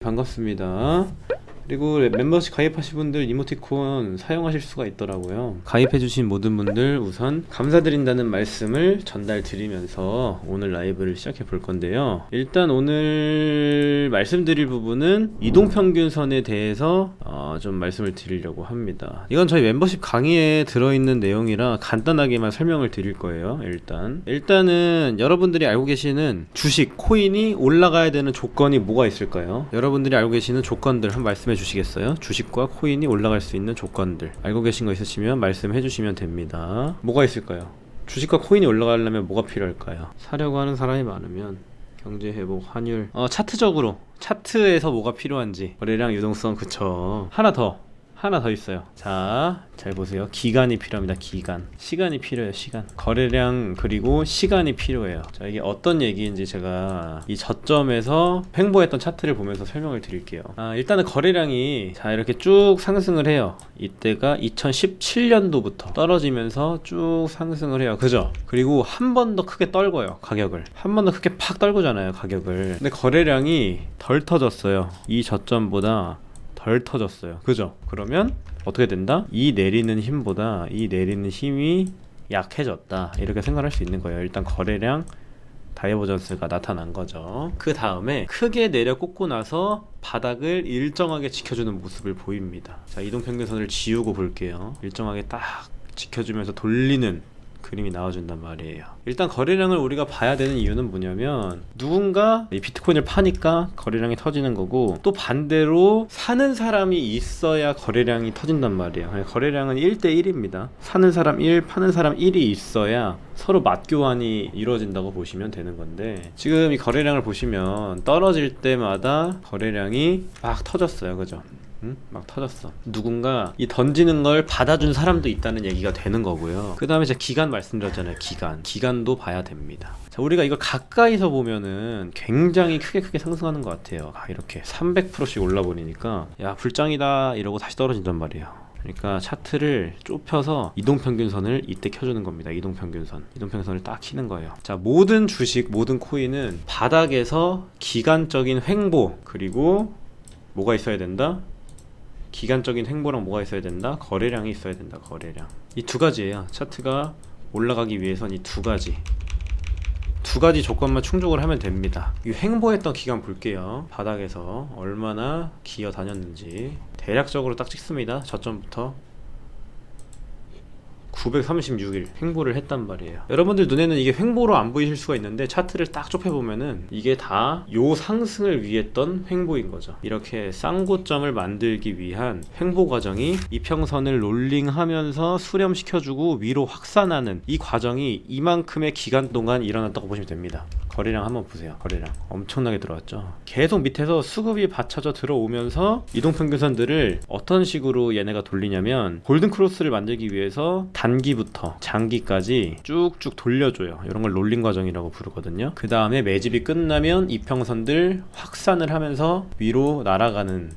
반갑습니다. 그리고 멤버십 가입하신 분들 이모티콘 사용하실 수가 있더라고요. 가입해주신 모든 분들 우선 감사드린다는 말씀을 전달드리면서 오늘 라이브를 시작해 볼 건데요. 일단 오늘 말씀드릴 부분은 이동평균선에 대해서 좀 말씀을 드리려고 합니다. 이건 저희 멤버십 강의에 들어있는 내용이라 간단하게만 설명을 드릴 거예요. 일단은 여러분들이 알고 계시는 주식, 코인이 올라가야 되는 조건이 뭐가 있을까요? 여러분들이 알고 계시는 조건들 한번 말씀해 주시겠어요? 주식과 코인이 올라갈 수 있는 조건들 알고 계신 거 있으시면 말씀해 주시면 됩니다. 뭐가 있을까요? 주식과 코인이 올라가려면 뭐가 필요할까요? 사려고 하는 사람이 많으면 경제 회복, 환율, 차트에서 뭐가 필요한지, 거래량, 유동성, 그쵸. 하나 더 있어요. 자, 잘 보세요. 기간이 필요합니다. 기간. 시간이 필요해요. 시간. 거래량 그리고 시간이 필요해요. 자, 이게 어떤 얘기인지 제가 이 저점에서 횡보했던 차트를 보면서 설명을 드릴게요. 일단은 거래량이 자 이렇게 쭉 상승을 해요. 이때가 2017년도부터 떨어지면서 쭉 상승을 해요. 그죠? 그리고 한 번 더 크게 떨궈요. 가격을. 한 번 더 크게 팍 떨구잖아요. 가격을. 근데 거래량이 덜 터졌어요. 이 저점보다 덜 터졌어요. 그죠? 그러면 어떻게 된다? 이 내리는 힘보다 이 내리는 힘이 약해졌다. 이렇게 생각할 수 있는 거예요. 일단 거래량 다이버전스가 나타난 거죠. 그 다음에 크게 내려 꽂고 나서 바닥을 일정하게 지켜주는 모습을 보입니다. 자, 이동평균선을 지우고 볼게요. 일정하게 딱 지켜주면서 돌리는 그림이 나와준단 말이에요. 일단 거래량을 우리가 봐야 되는 이유는 뭐냐면 누군가 이 비트코인을 파니까 거래량이 터지는 거고, 또 반대로 사는 사람이 있어야 거래량이 터진단 말이에요. 거래량은 1대1입니다. 사는 사람 1, 파는 사람 1이 있어야 서로 맞교환이 이루어진다고 보시면 되는 건데, 지금 이 거래량을 보시면 떨어질 때마다 거래량이 막 터졌어요. 그죠? 막 터졌어. 누군가 이 던지는 걸 받아준 사람도 있다는 얘기가 되는 거고요. 그 다음에 제가 기간 말씀드렸잖아요. 기간도 봐야 됩니다. 자, 우리가 이걸 가까이서 보면은 굉장히 크게 상승하는 것 같아요. 이렇게 300%씩 올라버리니까 야 불짱이다 이러고 다시 떨어진단 말이에요. 그러니까 차트를 좁혀서 이동평균선을 이때 켜주는 겁니다. 이동평균선을 딱 키는 거예요. 자, 모든 주식, 모든 코인은 바닥에서 기간적인 횡보, 그리고 뭐가 있어야 된다? 기간적인 횡보랑 뭐가 있어야 된다? 거래량이 있어야 된다. 거래량. 이 두 가지예요. 차트가 올라가기 위해선 이 두 가지 조건만 충족을 하면 됩니다. 이 횡보했던 기간 볼게요. 바닥에서 얼마나 기어 다녔는지 대략적으로 딱 찍습니다. 저점부터 936일 횡보를 했단 말이에요. 여러분들 눈에는 이게 횡보로 안 보이실 수가 있는데 차트를 딱 좁혀보면은 이게 다 요 상승을 위했던 횡보인 거죠. 이렇게 쌍고점을 만들기 위한 횡보 과정이 이평선을 롤링하면서 수렴시켜주고 위로 확산하는 이 과정이 이만큼의 기간 동안 일어났다고 보시면 됩니다. 거래량 한번 보세요. 거래량 엄청나게 들어왔죠. 계속 밑에서 수급이 받쳐져 들어오면서 이동평균선들을 어떤 식으로 얘네가 돌리냐면 골든크로스를 만들기 위해서 단기부터 장기까지 쭉쭉 돌려줘요. 이런 걸 롤링 과정이라고 부르거든요. 그 다음에 매집이 끝나면 이평선들 확산을 하면서 위로 날아가는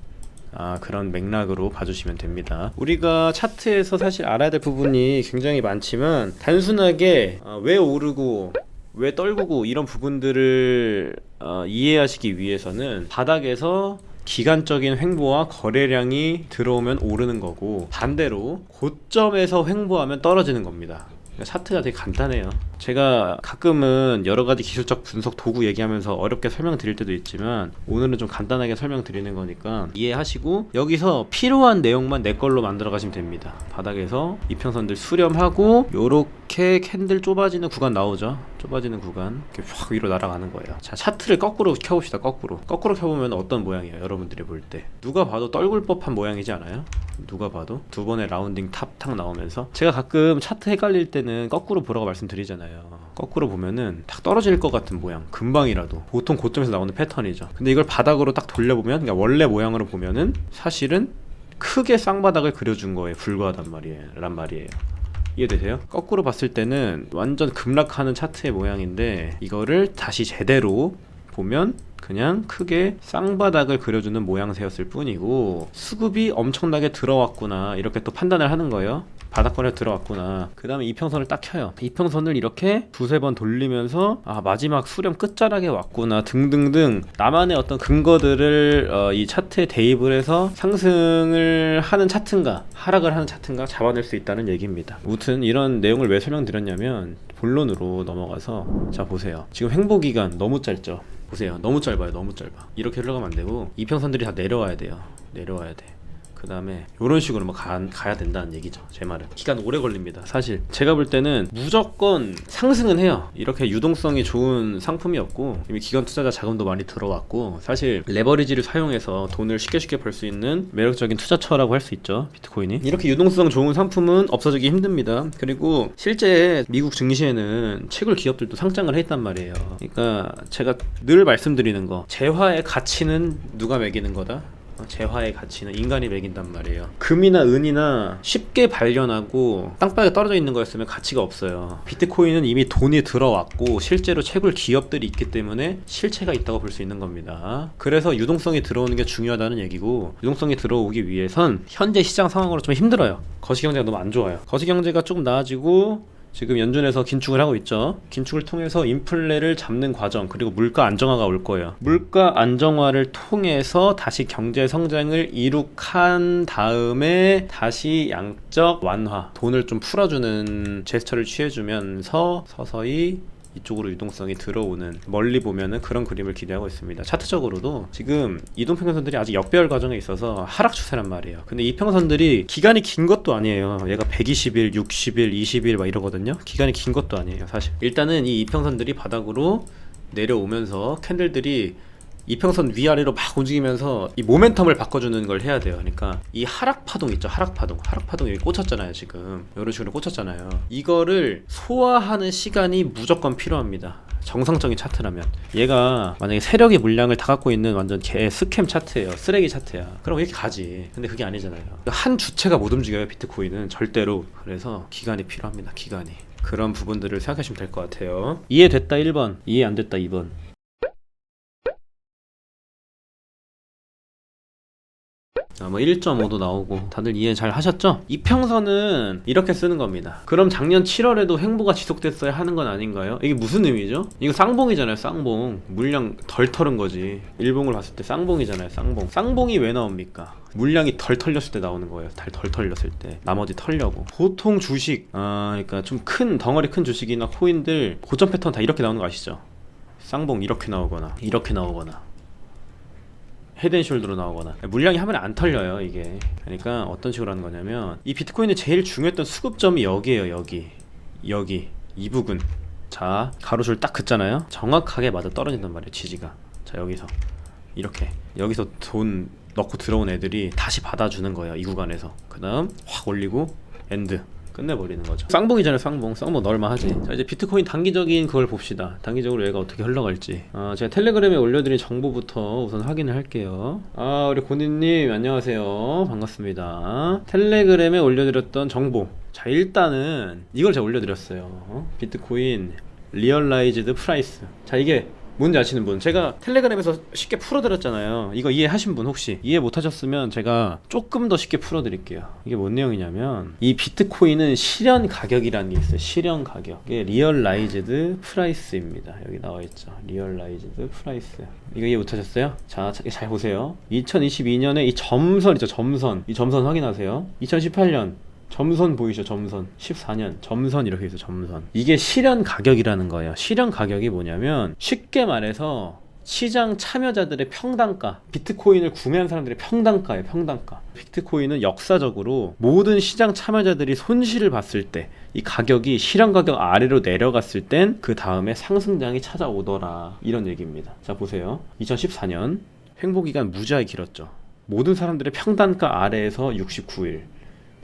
그런 맥락으로 봐주시면 됩니다. 우리가 차트에서 사실 알아야 될 부분이 굉장히 많지만 단순하게 왜 오르고 왜 떨구고 이런 부분들을 이해하시기 위해서는 바닥에서 기간적인 횡보와 거래량이 들어오면 오르는 거고, 반대로 고점에서 횡보하면 떨어지는 겁니다. 차트가 되게 간단해요. 제가 가끔은 여러가지 기술적 분석 도구 얘기하면서 어렵게 설명드릴 때도 있지만 오늘은 좀 간단하게 설명드리는 거니까 이해하시고 여기서 필요한 내용만 내 걸로 만들어 가시면 됩니다. 바닥에서 이평선들 수렴하고 요렇게 캔들 좁아지는 구간 나오죠. 좁아지는 구간 이렇게 확 위로 날아가는 거예요. 자, 차트를 거꾸로 켜봅시다. 거꾸로 켜보면 어떤 모양이에요? 여러분들이 볼 때 누가 봐도 떨굴 법한 모양이지 않아요? 누가 봐도 두 번의 라운딩 탑 나오면서, 제가 가끔 차트 헷갈릴 때는 거꾸로 보라고 말씀드리잖아요. 거꾸로 보면은 딱 떨어질 것 같은 모양, 금방이라도 보통 고점에서 나오는 패턴이죠. 근데 이걸 바닥으로 딱 돌려보면, 그러니까 원래 모양으로 보면은 사실은 크게 쌍바닥을 그려준 거에 불과하단 말이에요. 이해되세요? 거꾸로 봤을 때는 완전 급락하는 차트의 모양인데 이거를 다시 제대로 보면 그냥 크게 쌍바닥을 그려주는 모양새였을 뿐이고 수급이 엄청나게 들어왔구나 이렇게 또 판단을 하는 거예요. 바닥권에 들어왔구나. 그 다음에 이평선을 딱 켜요. 이평선을 이렇게 두세 번 돌리면서 마지막 수렴 끝자락에 왔구나 등등등 나만의 어떤 근거들을 이 차트에 대입을 해서 상승을 하는 차트인가 하락을 하는 차트인가 잡아낼 수 있다는 얘기입니다. 아무튼 이런 내용을 왜 설명드렸냐면 본론으로 넘어가서 자 보세요. 지금 횡보기간 너무 짧죠. 보세요. 너무 짧아요. 너무 짧아. 이렇게 흘러가면 안 되고 이평선들이 다 내려와야 돼요. 내려와야 돼. 그 다음에 이런 식으로 뭐 가야 된다는 얘기죠. 제 말은 기간 오래 걸립니다. 사실 제가 볼 때는 무조건 상승은 해요. 이렇게 유동성이 좋은 상품이었고 이미 기관 투자자 자금도 많이 들어왔고 사실 레버리지를 사용해서 돈을 쉽게 벌 수 있는 매력적인 투자처라고 할 수 있죠. 비트코인이 이렇게 유동성 좋은 상품은 없어지기 힘듭니다. 그리고 실제 미국 증시에는 채굴 기업들도 상장을 했단 말이에요. 그러니까 제가 늘 말씀드리는 거 재화의 가치는 누가 매기는 거다? 재화의 가치는 인간이 매긴단 말이에요. 금이나 은이나 쉽게 발견하고 땅바닥에 떨어져 있는 거였으면 가치가 없어요. 비트코인은 이미 돈이 들어왔고 실제로 채굴 기업들이 있기 때문에 실체가 있다고 볼 수 있는 겁니다. 그래서 유동성이 들어오는 게 중요하다는 얘기고 유동성이 들어오기 위해선 현재 시장 상황으로 좀 힘들어요. 거시경제가 너무 안 좋아요. 거시경제가 조금 나아지고 지금 연준에서 긴축을 하고 있죠. 긴축을 통해서 인플레를 잡는 과정 그리고 물가 안정화가 올 거예요. 물가 안정화를 통해서 다시 경제 성장을 이룩한 다음에 다시 양적 완화 돈을 좀 풀어주는 제스처를 취해주면서 서서히 이쪽으로 유동성이 들어오는 멀리 보면은 그런 그림을 기대하고 있습니다. 차트적으로도 지금 이동평균선들이 아직 역배열 과정에 있어서 하락 추세란 말이에요. 근데 이 평선들이 기간이 긴 것도 아니에요. 얘가 120일, 60일, 20일 막 이러거든요. 기간이 긴 것도 아니에요. 사실 일단은 이 이평선들이 바닥으로 내려오면서 캔들들이 이평선 위아래로 막 움직이면서 이 모멘텀을 바꿔주는 걸 해야 돼요. 그러니까 이 하락 파동 있죠. 하락 파동 여기 꽂혔잖아요. 지금 이런 식으로 꽂혔잖아요. 이거를 소화하는 시간이 무조건 필요합니다. 정상적인 차트라면 얘가 만약에 세력의 물량을 다 갖고 있는 완전 개 스캠 차트예요. 쓰레기 차트야. 그럼 이렇게 가지. 근데 그게 아니잖아요. 한 주체가 못 움직여요. 비트코인은 절대로. 그래서 기간이 필요합니다. 기간이. 그런 부분들을 생각하시면 될 것 같아요. 이해됐다 1번, 이해 안 됐다 2번. 뭐 1.5도 나오고 다들 이해 잘 하셨죠? 이평선은 이렇게 쓰는 겁니다. 그럼 작년 7월에도 횡보가 지속됐어야 하는 건 아닌가요? 이게 무슨 의미죠? 이거 쌍봉이잖아요. 쌍봉. 물량 덜 털은 거지. 일봉을 봤을 때 쌍봉이잖아요. 쌍봉. 쌍봉이 왜 나옵니까? 물량이 덜 털렸을 때 나오는 거예요. 덜 털렸을 때 나머지 털려고. 보통 주식 그러니까 좀 큰 덩어리 큰 주식이나 코인들 고점 패턴 다 이렇게 나오는 거 아시죠? 쌍봉 이렇게 나오거나 이렇게 나오거나 헤드앤숄더로 나오거나 물량이 하면 안 털려요. 이게 그러니까 어떤 식으로 하는 거냐면 이 비트코인의 제일 중요했던 수급점이 여기에요. 여기 이 부분. 자 가로줄 딱 긋잖아요. 정확하게 맞아 떨어진단 말이에요. 지지가. 자 여기서 이렇게 여기서 돈 넣고 들어온 애들이 다시 받아주는 거예요. 이 구간에서. 그 다음 확 올리고 엔드 끝내버리는 거죠. 쌍봉이잖아요. 쌍봉 넣을만하지. 자 이제 비트코인 단기적인 그걸 봅시다. 단기적으로 얘가 어떻게 흘러갈지. 제가 텔레그램에 올려드린 정보부터 우선 확인을 할게요. 우리 고니님 안녕하세요. 반갑습니다. 텔레그램에 올려드렸던 정보. 자 일단은 이걸 제가 올려드렸어요. 비트코인 리얼라이즈드 프라이스. 자 이게 뭔지 아시는 분? 제가 텔레그램에서 쉽게 풀어드렸잖아요. 이거 이해하신 분 혹시 이해 못하셨으면 제가 조금 더 쉽게 풀어드릴게요. 이게 뭔 내용이냐면 이 비트코인은 실현 가격이라는 게 있어요. 실현 가격. 이게 리얼라이즈드 프라이스입니다. 여기 나와있죠. 리얼라이즈드 프라이스. 이거 이해 못하셨어요? 자, 잘 보세요. 2022년에 이 점선 있죠. 이 점선 확인하세요. 2018년 점선 보이죠? 점선. 14년 점선 이렇게 있어. 점선. 이게 실현 가격이라는 거예요. 실현 가격이 뭐냐면 쉽게 말해서 시장 참여자들의 평단가, 비트코인을 구매한 사람들의 평단가예요. 평단가. 비트코인은 역사적으로 모든 시장 참여자들이 손실을 봤을 때 이 가격이 실현 가격 아래로 내려갔을 땐 그 다음에 상승장이 찾아오더라. 이런 얘기입니다. 자 보세요. 2014년 횡보기간 무지하게 길었죠. 모든 사람들의 평단가 아래에서 69일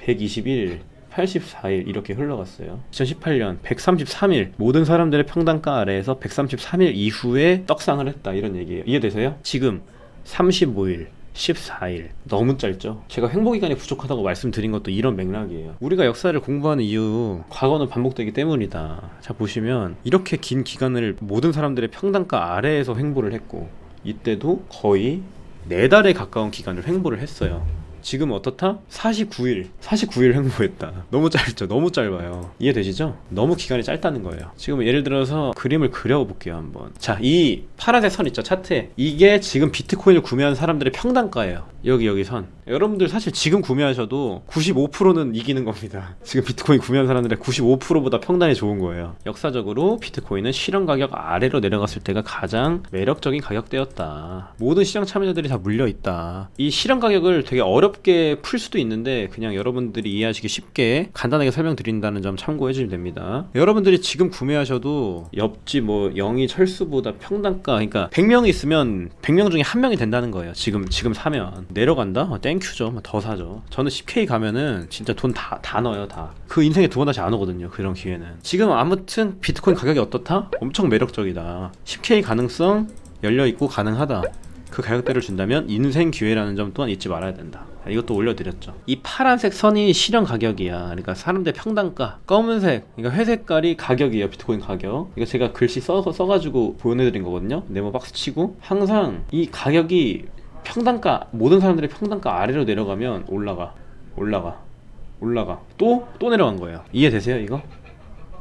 121일, 84일 이렇게 흘러갔어요. 2018년 133일 모든 사람들의 평단가 아래에서 133일 이후에 떡상을 했다 이런 얘기예요. 이해되세요? 지금 35일, 14일 너무 짧죠? 제가 횡보기간이 부족하다고 말씀드린 것도 이런 맥락이에요. 우리가 역사를 공부하는 이유 과거는 반복되기 때문이다. 자 보시면 이렇게 긴 기간을 모든 사람들의 평단가 아래에서 횡보를 했고 이때도 거의 4달에 가까운 기간을 횡보를 했어요. 지금 어떻다? 49일 횡보했다. 너무 짧죠? 너무 짧아요. 이해되시죠? 너무 기간이 짧다는 거예요. 지금 예를 들어서 그림을 그려볼게요 한번. 자, 이 파란색 선 있죠 차트에. 이게 지금 비트코인을 구매한 사람들의 평단가예요. 여기 선. 여러분들 사실 지금 구매하셔도 95%는 이기는 겁니다. 지금 비트코인 구매한 사람들의 95%보다 평단이 좋은 거예요. 역사적으로 비트코인은 실현 가격 아래로 내려갔을 때가 가장 매력적인 가격대였다. 모든 시장 참여자들이 다 물려있다. 이 실현 가격을 되게 어렵게 풀 수도 있는데 그냥 여러분들이 이해하시기 쉽게 간단하게 설명드린다는 점 참고해 주시면 됩니다. 여러분들이 지금 구매하셔도 옆집 뭐 영희 철수보다 평단가, 그러니까 100명이 있으면 100명 중에 1명이 된다는 거예요. 지금 사면 내려간다? 땡큐죠. 더 사죠. 저는 10K 가면은 진짜 돈 다 넣어요. 다. 그 인생에 2번 다시 안 오거든요. 그런 기회는. 지금 아무튼 비트코인 가격이 어떻다? 엄청 매력적이다. 10K 가능성 열려있고 가능하다. 그 가격대를 준다면 인생 기회라는 점 또한 잊지 말아야 된다. 이것도 올려드렸죠. 이 파란색 선이 실현 가격이야. 그러니까 사람들 평단가. 검은색, 그러니까 회색깔이 가격이에요. 비트코인 가격. 이거 제가 글씨 써가지고 보내드린 거거든요. 네모 박스 치고. 항상 이 가격이 평단가, 모든 사람들의 평단가 아래로 내려가면 올라가. 또 내려간 거예요. 이해되세요 이거?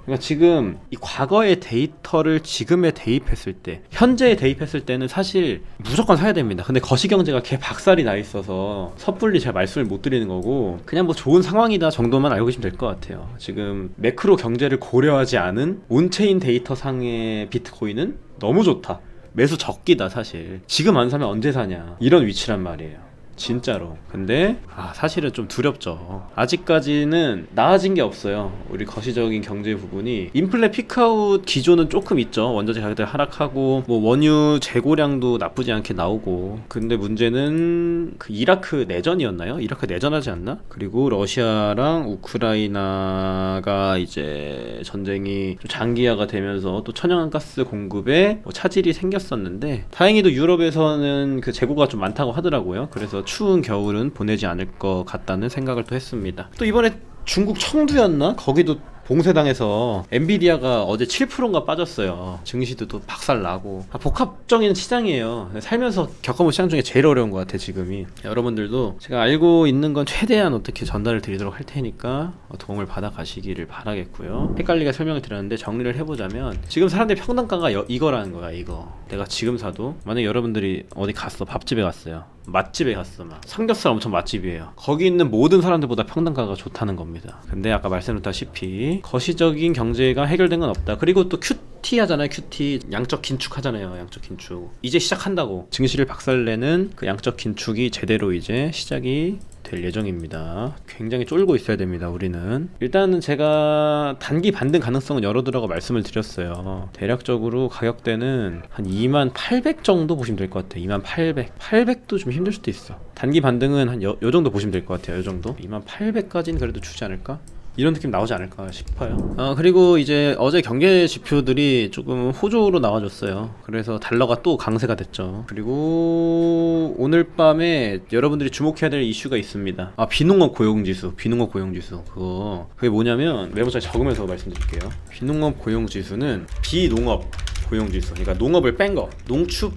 그러니까 지금 이 과거의 데이터를 지금에 대입했을 때, 현재에 대입했을 때는 사실 무조건 사야 됩니다. 근데 거시경제가 개 박살이 나 있어서 섣불리 제가 말씀을 못 드리는 거고, 그냥 뭐 좋은 상황이다 정도만 알고 계시면 될 것 같아요. 지금 매크로 경제를 고려하지 않은 온체인 데이터 상의 비트코인은 너무 좋다. 매수 적기다 사실. 지금 안 사면 언제 사냐, 이런 위치란 말이에요. 진짜로. 근데 사실은 좀 두렵죠. 아직까지는 나아진 게 없어요. 우리 거시적인 경제 부분이. 인플레 피크아웃 기조는 조금 있죠. 원자재 가격들 하락하고 뭐 원유 재고량도 나쁘지 않게 나오고. 근데 문제는 그 이라크 내전이었나요? 이라크 내전하지 않나? 그리고 러시아랑 우크라이나가 이제 전쟁이 좀 장기화가 되면서 또 천연가스 공급에 뭐 차질이 생겼었는데, 다행히도 유럽에서는 그 재고가 좀 많다고 하더라고요. 그래서 추운 겨울은 보내지 않을 것 같다는 생각을 또 했습니다. 또 이번에 중국 청두였나? 거기도 봉쇄당해서 엔비디아가 어제 7%인가 빠졌어요. 증시도 또 박살나고. 복합적인 시장이에요. 살면서 겪어본 시장 중에 제일 어려운 것 같아 지금이. 여러분들도 제가 알고 있는 건 최대한 어떻게 전달을 드리도록 할 테니까 도움을 받아 가시기를 바라겠고요. 헷갈리게 설명을 드렸는데 정리를 해보자면, 지금 사람들의 평단가가 이거라는 거야. 이거 내가 지금 사도, 만약에 여러분들이 어디 갔어, 밥집에 갔어요, 맛집에 갔어, 막 삼겹살 엄청 맛집이에요. 거기 있는 모든 사람들보다 평단가가 좋다는 겁니다. 근데 아까 말씀드렸다시피 거시적인 경제가 해결된 건 없다. 그리고 또 QT 하잖아요. QT, 양적 긴축 하잖아요. 양적 긴축 이제 시작한다고. 증시를 박살내는 그 양적 긴축이 제대로 이제 시작이 될 예정입니다. 굉장히 쫄고 있어야 됩니다. 우리는 일단은 제가 단기 반등 가능성은 열어두라고 말씀을 드렸어요. 대략적으로 가격대는 한 2800 정도 보시면 될 것 같아요. 2800. 800도 좀 힘들 수도 있어. 단기 반등은 한 요 정도 보시면 될 것 같아요. 요 정도. 2800까지는 그래도 주지 않을까? 이런 느낌 나오지 않을까 싶어요. 그리고 이제 어제 경제 지표들이 조금 호조로 나와줬어요. 그래서 달러가 또 강세가 됐죠. 그리고 오늘 밤에 여러분들이 주목해야 될 이슈가 있습니다. 비농업 고용지수. 그게 뭐냐면 메모장에 적으면서 말씀드릴게요. 비농업 고용지수는 비농업 고용지수, 그러니까 농업을 뺀 거, 농축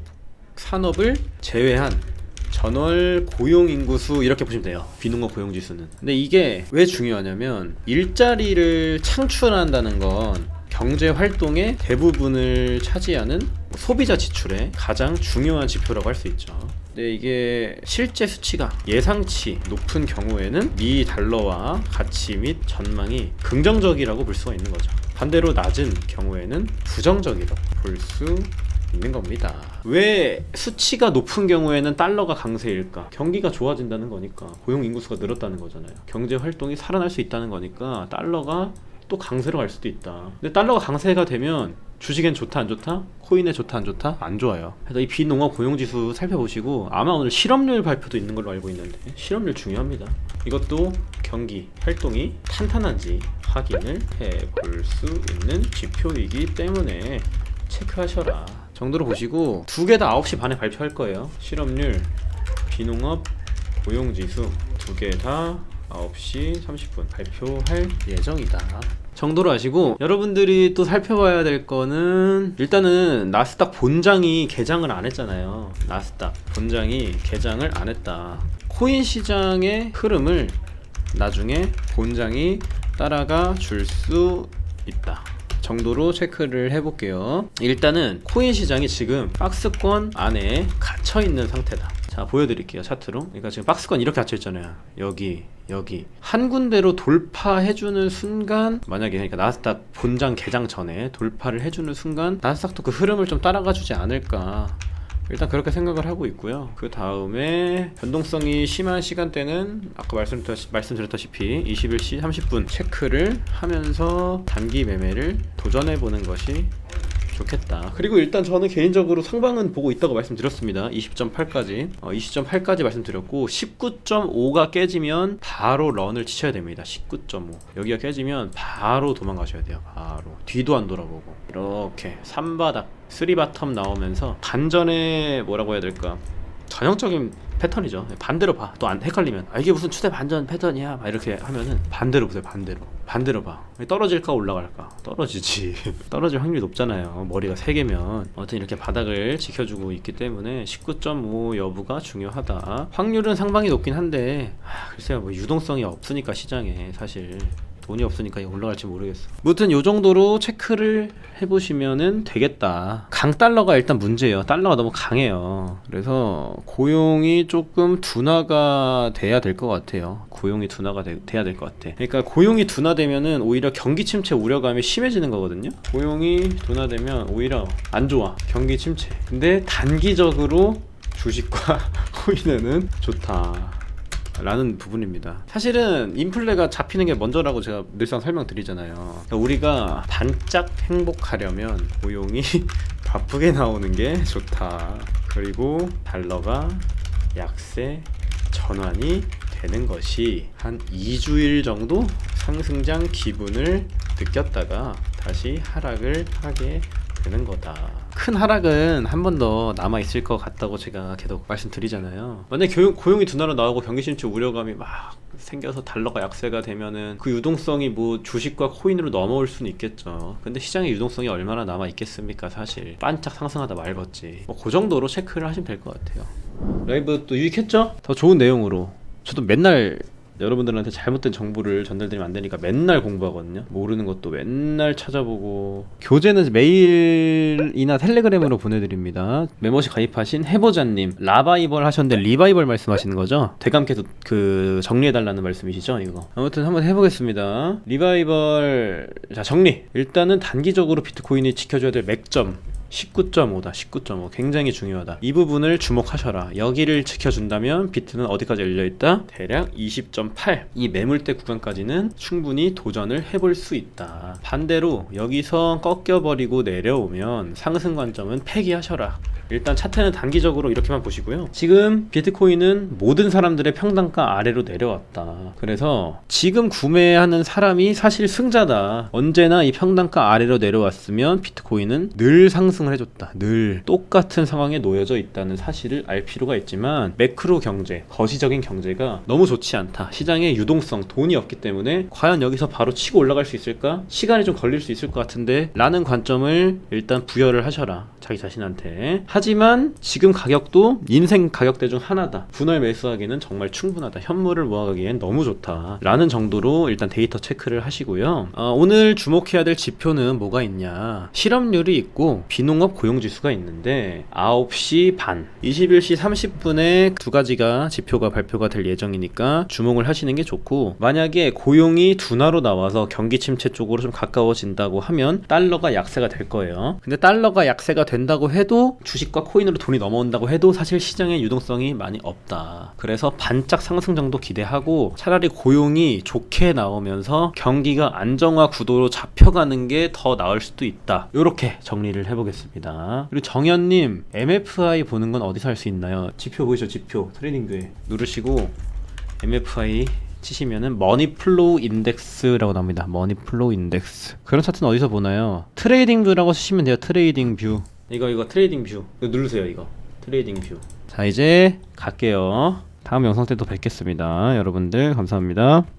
산업을 제외한 전월 고용인구수, 이렇게 보시면 돼요. 비농업 고용지수는. 근데 이게 왜 중요하냐면, 일자리를 창출한다는 건 경제 활동의 대부분을 차지하는 소비자 지출의 가장 중요한 지표라고 할 수 있죠. 근데 이게 실제 수치가 예상치 높은 경우에는 미 달러와 가치 및 전망이 긍정적이라고 볼 수가 있는 거죠. 반대로 낮은 경우에는 부정적이라고 볼 수 있는 겁니다. 왜 수치가 높은 경우에는 달러가 강세일까? 경기가 좋아진다는 거니까, 고용 인구수가 늘었다는 거잖아요. 경제 활동이 살아날 수 있다는 거니까 달러가 또 강세로 갈 수도 있다. 근데 달러가 강세가 되면 주식엔 좋다 안 좋다? 코인에 좋다 안 좋다? 안 좋아요. 그래서 이 비농업 고용지수 살펴보시고, 아마 오늘 실업률 발표도 있는 걸로 알고 있는데, 실업률 중요합니다. 이것도 경기 활동이 탄탄한지 확인을 해볼 수 있는 지표이기 때문에 체크하셔라 정도로 보시고, 두 개 다 9시 반에 발표할 거예요. 실업률, 비농업 고용지수 두 개 다 9시 30분 발표할 예정이다. 정도로 아시고, 여러분들이 또 살펴봐야 될 거는 일단은 나스닥 본장이 개장을 안 했잖아요. 나스닥 본장이 개장을 안 했다. 코인 시장의 흐름을 나중에 본장이 따라가 줄 수 있다 정도로 체크를 해볼게요. 일단은 코인 시장이 지금 박스권 안에 갇혀있는 상태다. 자, 보여드릴게요. 차트로. 그러니까 지금 박스권 이렇게 갇혀있잖아요. 여기 한 군데로 돌파해주는 순간, 만약에 그러니까 나스닥 본장 개장 전에 돌파를 해주는 순간 나스닥도 그 흐름을 좀 따라가 주지 않을까, 일단 그렇게 생각을 하고 있고요. 그 다음에 변동성이 심한 시간대는 아까 말씀드렸다시피 21시 30분 체크를 하면서 단기 매매를 도전해보는 것이 좋겠다. 그리고 일단 저는 개인적으로 상방은 보고 있다고 말씀드렸습니다. 20.8까지 20.8까지 말씀드렸고, 19.5가 깨지면 바로 런을 치셔야 됩니다. 19.5 여기가 깨지면 바로 도망가셔야 돼요. 바로 뒤도 안 돌아보고 이렇게 3바닥 3바텀 나오면서 반전의 뭐라고 해야 될까, 전형적인 패턴이죠. 반대로 봐. 또 안 헷갈리면 이게 무슨 추세 반전 패턴이야 막 이렇게 하면은 반대로 보세요. 반대로 봐. 떨어질까 올라갈까? 떨어지지. 떨어질 확률이 높잖아요. 머리가 3개면. 아무튼 이렇게 바닥을 지켜주고 있기 때문에 19.5 여부가 중요하다. 확률은 상방이 높긴 한데 글쎄요, 뭐 유동성이 없으니까 시장에 사실 돈이 없으니까 올라갈지 모르겠어. 무튼 요 정도로 체크를 해보시면은 되겠다. 강달러가 일단 문제예요. 달러가 너무 강해요. 그래서 고용이 조금 둔화가 돼야 될 것 같아요. 고용이 둔화가 돼야 될 것 같아. 그러니까 고용이 둔화되면은 오히려 경기 침체 우려감이 심해지는 거거든요. 고용이 둔화되면 오히려 안 좋아, 경기 침체. 근데 단기적으로 주식과 코인에는 좋다 라는 부분입니다. 사실은 인플레가 잡히는 게 먼저라고 제가 늘상 설명드리잖아요. 그러니까 우리가 반짝 행복하려면 고용이 바쁘게 나오는 게 좋다. 그리고 달러가 약세 전환이 되는 것이 한 2주일 정도 상승장 기분을 느꼈다가 다시 하락을 하게 되는 거다. 큰 하락은 한 번 더 남아있을 것 같다고 제가 계속 말씀드리잖아요. 만약에 고용이 둔화로 나오고 경기 침체 우려감이 막 생겨서 달러가 약세가 되면은 그 유동성이 뭐 주식과 코인으로 넘어올 수는 있겠죠. 근데 시장의 유동성이 얼마나 남아있겠습니까? 사실 반짝 상승하다 말겠지. 뭐 그 정도로 체크를 하시면 될 것 같아요. 라이브 또 유익했죠? 더 좋은 내용으로. 저도 맨날 여러분들한테 잘못된 정보를 전달드리면 안 되니까 맨날 공부하거든요. 모르는 것도 맨날 찾아보고. 교재는 메일이나 텔레그램으로 보내드립니다. 멤버십 가입하신 해보자님, 라바이벌 하셨는데 리바이벌 말씀하시는 거죠? 대감께서 그 정리해달라는 말씀이시죠? 이거 아무튼 한번 해보겠습니다. 리바이벌, 자, 정리. 일단은 단기적으로 비트코인이 지켜줘야 될 맥점 19.5다. 19.5 굉장히 중요하다. 이 부분을 주목하셔라. 여기를 지켜준다면 비트는 어디까지 열려있다? 대략 20.8 이 매물대 구간까지는 충분히 도전을 해볼 수 있다. 반대로 여기서 꺾여버리고 내려오면 상승 관점은 폐기하셔라. 일단 차트는 단기적으로 이렇게만 보시고요. 지금 비트코인은 모든 사람들의 평단가 아래로 내려왔다. 그래서 지금 구매하는 사람이 사실 승자다. 언제나 이 평단가 아래로 내려왔으면 비트코인은 늘 상승을 해줬다. 늘 똑같은 상황에 놓여져 있다는 사실을 알 필요가 있지만, 매크로 경제, 거시적인 경제가 너무 좋지 않다. 시장의 유동성, 돈이 없기 때문에 과연 여기서 바로 치고 올라갈 수 있을까? 시간이 좀 걸릴 수 있을 것 같은데 라는 관점을 일단 부여를 하셔라. 자기 자신한테. 하지만 지금 가격도 인생 가격대 중 하나다. 분할 매수하기는 정말 충분하다. 현물을 모아가기엔 너무 좋다 라는 정도로 일단 데이터 체크를 하시고요. 오늘 주목해야 될 지표는 뭐가 있냐, 실업률이 있고 비농업 고용지수가 있는데 9시 반 21시 30분에 두 가지가 지표가 발표가 될 예정이니까 주목을 하시는 게 좋고, 만약에 고용이 둔화로 나와서 경기 침체 쪽으로 좀 가까워진다고 하면 달러가 약세가 될 거예요. 근데 달러가 약세가 된다고 해도 주식과 코인으로 돈이 넘어온다고 해도 사실 시장의 유동성이 많이 없다. 그래서 반짝 상승 정도 기대하고 차라리 고용이 좋게 나오면서 경기가 안정화 구도로 잡혀가는 게 더 나을 수도 있다. 이렇게 정리를 해보겠습니다. 그리고 정현님, MFI 보는 건 어디서 할 수 있나요? 지표 보이죠? 지표 트레이딩뷰에 누르시고 MFI 치시면은 머니플로우 인덱스라고 나옵니다. 머니플로우 인덱스. 그런 차트는 어디서 보나요? 트레이딩뷰라고 쓰시면 돼요. 트레이딩뷰. 이거 트레이딩뷰. 이거 누르세요. 이거 트레이딩뷰. 자, 이제 갈게요. 다음 영상 때 또 뵙겠습니다. 여러분들 감사합니다.